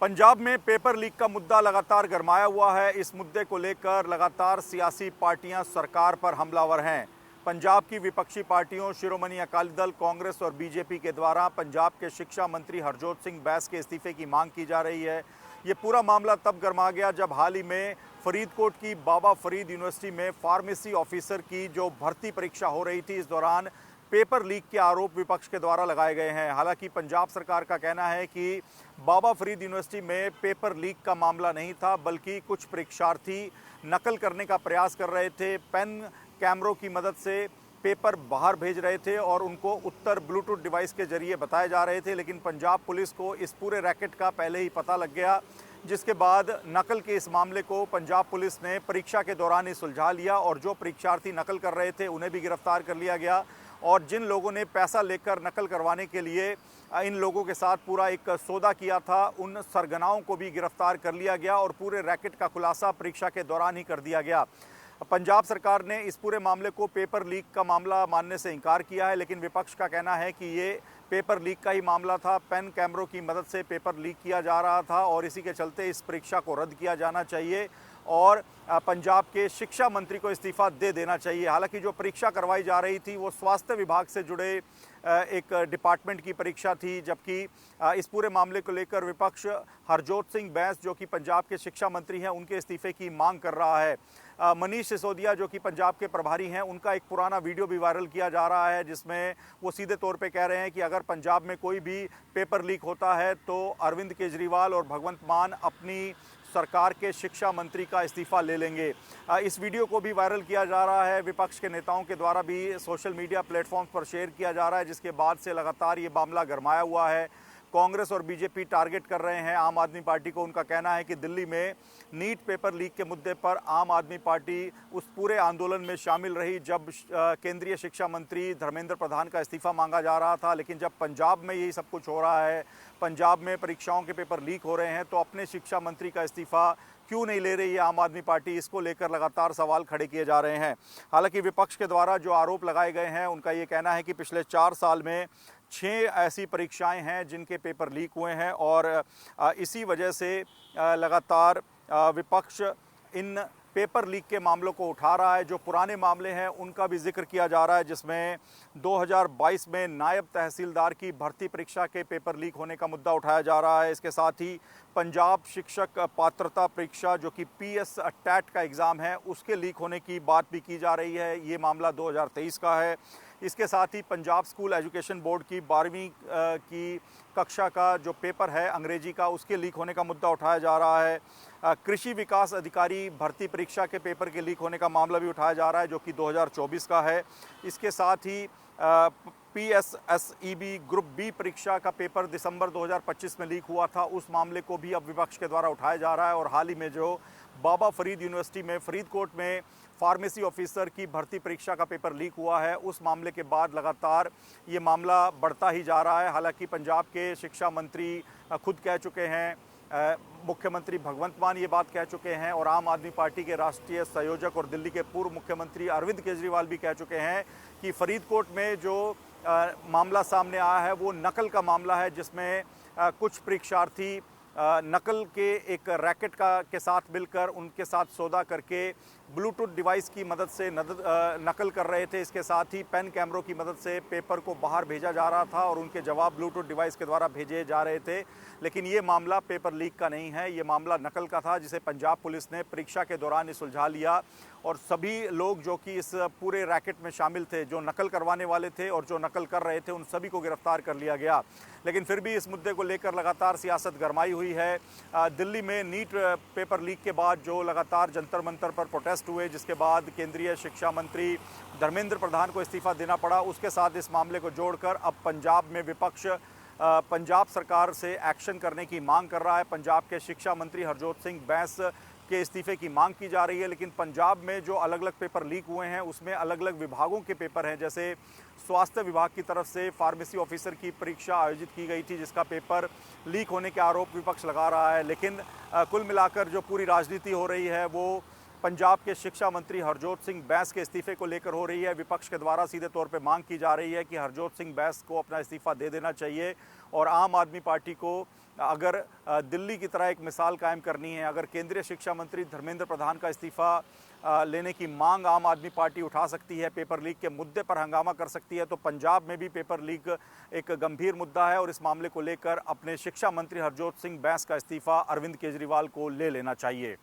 पंजाब में paper leak का मुद्दा लगातार गरमाया हुआ है। इस मुद्दे को लेकर लगातार सियासी पार्टियां सरकार पर हमलावर हैं। पंजाब की विपक्षी पार्टियों शिरोमणि अकाली दल, कांग्रेस और बीजेपी के द्वारा पंजाब के शिक्षा मंत्री हरजोत सिंह बैस के इस्तीफे की मांग की जा रही है। ये पूरा मामला तब गरमा गया जब हाल ही में फरीदकोट की बाबा फरीद यूनिवर्सिटी में फार्मेसी ऑफिसर की जो भर्ती परीक्षा हो रही थी, इस दौरान पेपर लीक के आरोप विपक्ष के द्वारा लगाए गए हैं। हालांकि पंजाब सरकार का कहना है कि बाबा फरीद यूनिवर्सिटी में पेपर लीक का मामला नहीं था, बल्कि कुछ परीक्षार्थी नकल करने का प्रयास कर रहे थे। पेन कैमरों की मदद से पेपर बाहर भेज रहे थे और उनको उत्तर ब्लूटूथ डिवाइस के जरिए बताए जा रहे थे। लेकिन पंजाब पुलिस को इस पूरे रैकेट का पहले ही पता लग गया, जिसके बाद नकल के इस मामले को पंजाब पुलिस ने परीक्षा के दौरान ही सुलझा लिया और जो परीक्षार्थी नकल कर रहे थे उन्हें भी गिरफ्तार कर लिया गया। और जिन लोगों ने पैसा लेकर नकल करवाने के लिए इन लोगों के साथ पूरा एक सौदा किया था, उन सरगनाओं को भी गिरफ्तार कर लिया गया और पूरे रैकेट का खुलासा परीक्षा के दौरान ही कर दिया गया। पंजाब सरकार ने इस पूरे मामले को पेपर लीक का मामला मानने से इनकार किया है, लेकिन विपक्ष का कहना है कि ये पेपर लीक का ही मामला था। पेन कैमरों की मदद से पेपर लीक किया जा रहा था और इसी के चलते इस परीक्षा को रद्द किया जाना चाहिए और पंजाब के शिक्षा मंत्री को इस्तीफा दे देना चाहिए। हालांकि जो परीक्षा करवाई जा रही थी वो स्वास्थ्य विभाग से जुड़े एक डिपार्टमंट की परीक्षा थी, जबकि इस पूरे मामले को लेकर विपक्ष हरजोत सिंह बैस जो कि पंजाब के शिक्षा मंत्री हैं, उनके इस्तीफे की मांग कर रहा है। मनीष सिसोदिया जो कि पंजाब के प्रभारी हैं, उनका एक पुराना वीडियो भी वायरल किया जा रहा है, जिसमें वो सीधे तौर पे कह रहे हैं कि अगर पंजाब में कोई भी पेपर लीक होता है तो अरविंद केजरीवाल और भगवंत मान अपनी सरकार के शिक्षा मंत्री का इस्तीफा ले लेंगे। इस वीडियो को भी वायरल किया जा रहा है, विपक्ष के नेताओं के द्वारा भी सोशल मीडिया प्लेटफॉर्म्स पर शेयर किया जा रहा है, जिसके बाद से लगातार ये मामला गरमाया हुआ है। कांग्रेस और बीजेपी टारगेट कर रहे हैं आम आदमी पार्टी को। उनका कहना है कि दिल्ली में नीट पेपर लीक के मुद्दे पर आम आदमी पार्टी उस पूरे आंदोलन में शामिल रही जब केंद्रीय शिक्षा मंत्री धर्मेंद्र प्रधान का इस्तीफा मांगा जा रहा था। लेकिन जब पंजाब में यही सब कुछ हो रहा है, पंजाब में परीक्षाओं के पेपर लीक हो रहे हैं, तो अपने शिक्षा मंत्री का इस्तीफा क्यों नहीं ले रही है आम आदमी पार्टी? इसको लेकर लगातार सवाल खड़े किए जा रहे हैं। हालांकि विपक्ष के द्वारा जो आरोप लगाए गए हैं, उनका ये कहना है कि पिछले 4 साल में 6 ऐसी परीक्षाएं हैं जिनके पेपर लीक हुए हैं और इसी वजह से लगातार विपक्ष इन पेपर लीक के मामलों को उठा रहा है। जो पुराने मामले हैं उनका भी जिक्र किया जा रहा है, जिसमें 2022 में नायब तहसीलदार की भर्ती परीक्षा के पेपर लीक होने का मुद्दा उठाया जा रहा है। इसके साथ ही पंजाब शिक्षक पात्रता परीक्षा जो कि PS टेट का एग्ज़ाम है, उसके लीक होने की बात भी की जा रही है। ये मामला 2023 का है। इसके साथ ही पंजाब स्कूल एजुकेशन बोर्ड की 12वीं की कक्षा का जो पेपर है अंग्रेजी का, उसके लीक होने का मुद्दा उठाया जा रहा है। कृषि विकास अधिकारी भर्ती परीक्षा के पेपर के लीक होने का मामला भी उठाया जा रहा है, जो कि 2024 का है। इसके साथ ही PSSEB ग्रुप बी परीक्षा का पेपर दिसंबर 2025 में लीक हुआ था, उस मामले को भी अब विपक्ष के द्वारा उठाया जा रहा है। और हाल ही में जो बाबा फरीद यूनिवर्सिटी में फरीदकोट में फार्मेसी ऑफिसर की भर्ती परीक्षा का पेपर लीक हुआ है, उस मामले के बाद लगातार ये मामला बढ़ता ही जा रहा है। हालांकि पंजाब के शिक्षा मंत्री खुद कह चुके हैं, मुख्यमंत्री भगवंत मान ये बात कह चुके हैं और आम आदमी पार्टी के राष्ट्रीय संयोजक और दिल्ली के पूर्व मुख्यमंत्री अरविंद केजरीवाल भी कह चुके हैं कि फरीदकोट में जो मामला सामने आया है वो नकल का मामला है, जिसमें कुछ परीक्षार्थी नकल के एक रैकेट के साथ मिलकर उनके साथ सौदा करके ब्लूटूथ डिवाइस की मदद से नकल कर रहे थे। इसके साथ ही पेन कैमरों की मदद से पेपर को बाहर भेजा जा रहा था और उनके जवाब ब्लूटूथ डिवाइस के द्वारा भेजे जा रहे थे। लेकिन ये मामला पेपर लीक का नहीं है, ये मामला नकल का था, जिसे पंजाब पुलिस ने परीक्षा के दौरान ही सुलझा लिया और सभी लोग जो कि इस पूरे रैकेट में शामिल थे, जो नकल करवाने वाले थे और जो नकल कर रहे थे, उन सभी को गिरफ्तार कर लिया गया। लेकिन फिर भी इस मुद्दे को लेकर लगातार सियासत गरमाई हुई है। दिल्ली में नीट पेपर लीक के बाद जो लगातार जंतर मंतर पर प्रोटेस्ट हुए, जिसके बाद केंद्रीय शिक्षा मंत्री धर्मेंद्र प्रधान को इस्तीफा देना पड़ा, उसके साथ इस मामले को जोड़कर अब पंजाब में विपक्ष पंजाब सरकार से एक्शन करने की मांग कर रहा है। पंजाब के शिक्षा मंत्री हरजोत सिंह बैस के इस्तीफे की मांग की जा रही है। लेकिन पंजाब में जो अलग अलग पेपर लीक हुए हैं उसमें अलग अलग विभागों के पेपर हैं। जैसे स्वास्थ्य विभाग की तरफ से फार्मेसी ऑफिसर की परीक्षा आयोजित की गई थी, जिसका पेपर लीक होने के आरोप विपक्ष लगा रहा है। लेकिन कुल मिलाकर जो पूरी राजनीति हो रही है वो पंजाब के शिक्षा मंत्री हरजोत सिंह बैस के इस्तीफे को लेकर हो रही है। विपक्ष के द्वारा सीधे तौर पे मांग की जा रही है कि हरजोत सिंह बैस को अपना इस्तीफा दे देना चाहिए और आम आदमी पार्टी को अगर दिल्ली की तरह एक मिसाल कायम करनी है, अगर केंद्रीय शिक्षा मंत्री धर्मेंद्र प्रधान का इस्तीफा लेने की मांग आम आदमी पार्टी उठा सकती है, पेपर लीक के मुद्दे पर हंगामा कर सकती है, तो पंजाब में भी पेपर लीक एक गंभीर मुद्दा है और इस मामले को लेकर अपने शिक्षा मंत्री हरजोत सिंह बैंस का इस्तीफा अरविंद केजरीवाल को ले लेना चाहिए।